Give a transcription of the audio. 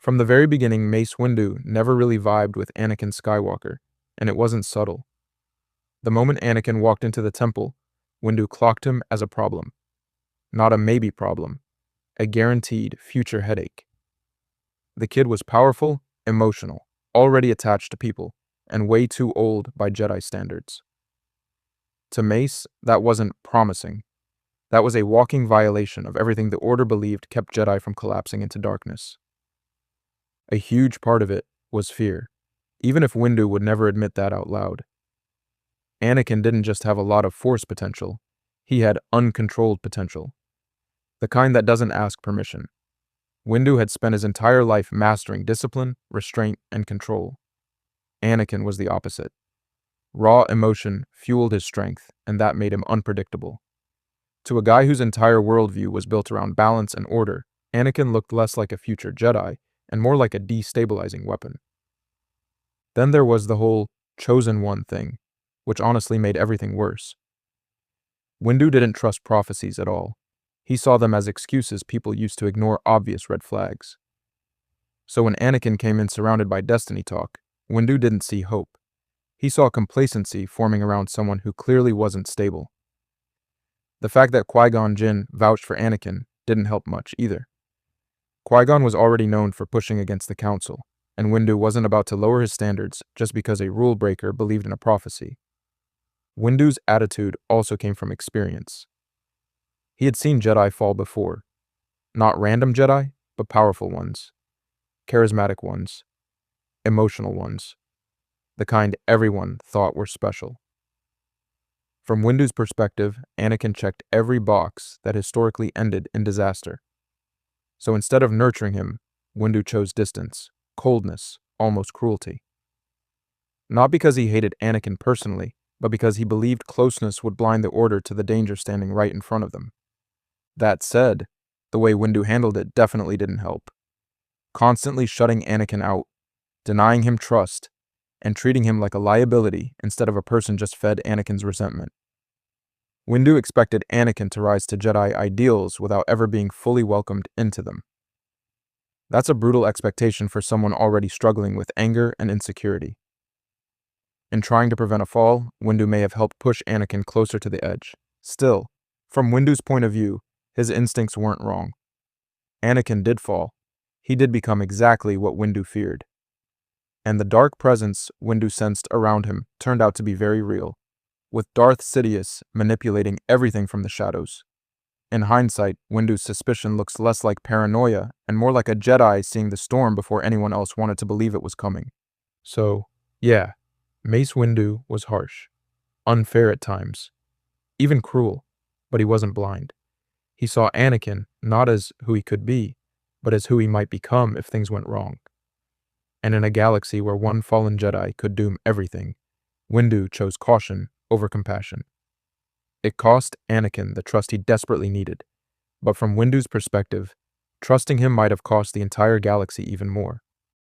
From the very beginning, Mace Windu never really vibed with Anakin Skywalker, and it wasn't subtle. The moment Anakin walked into the temple, Windu clocked him as a problem. Not a maybe problem, a guaranteed future headache. The kid was powerful, emotional, already attached to people, and way too old by Jedi standards. To Mace, that wasn't promising. That was a walking violation of everything the Order believed kept Jedi from collapsing into darkness. A huge part of it was fear, even if Windu would never admit that out loud. Anakin didn't just have a lot of Force potential, he had uncontrolled potential. The kind that doesn't ask permission. Windu had spent his entire life mastering discipline, restraint, and control. Anakin was the opposite. Raw emotion fueled his strength, and that made him unpredictable. To a guy whose entire worldview was built around balance and order, Anakin looked less like a future Jedi and more like a destabilizing weapon. Then there was the whole chosen one thing, which honestly made everything worse. Windu didn't trust prophecies at all. He saw them as excuses people used to ignore obvious red flags. So when Anakin came in surrounded by destiny talk, Windu didn't see hope. He saw complacency forming around someone who clearly wasn't stable. The fact that Qui-Gon Jinn vouched for Anakin didn't help much either. Qui-Gon was already known for pushing against the Council, and Windu wasn't about to lower his standards just because a rule breaker believed in a prophecy. Windu's attitude also came from experience. He had seen Jedi fall before. Not random Jedi, but powerful ones. Charismatic ones. Emotional ones. The kind everyone thought were special. From Windu's perspective, Anakin checked every box that historically ended in disaster. So instead of nurturing him, Windu chose distance, coldness, almost cruelty. Not because he hated Anakin personally, but because he believed closeness would blind the Order to the danger standing right in front of them. That said, the way Windu handled it definitely didn't help. Constantly shutting Anakin out, denying him trust, and treating him like a liability instead of a person just fed Anakin's resentment. Windu expected Anakin to rise to Jedi ideals without ever being fully welcomed into them. That's a brutal expectation for someone already struggling with anger and insecurity. In trying to prevent a fall, Windu may have helped push Anakin closer to the edge. Still, from Windu's point of view, his instincts weren't wrong. Anakin did fall. He did become exactly what Windu feared. And the dark presence Windu sensed around him turned out to be very real, with Darth Sidious manipulating everything from the shadows. In hindsight, Windu's suspicion looks less like paranoia and more like a Jedi seeing the storm before anyone else wanted to believe it was coming. So, yeah, Mace Windu was harsh, unfair at times, even cruel, but he wasn't blind. He saw Anakin not as who he could be, but as who he might become if things went wrong. And in a galaxy where one fallen Jedi could doom everything, Windu chose caution over compassion. It cost Anakin the trust he desperately needed, but from Windu's perspective, trusting him might have cost the entire galaxy even more.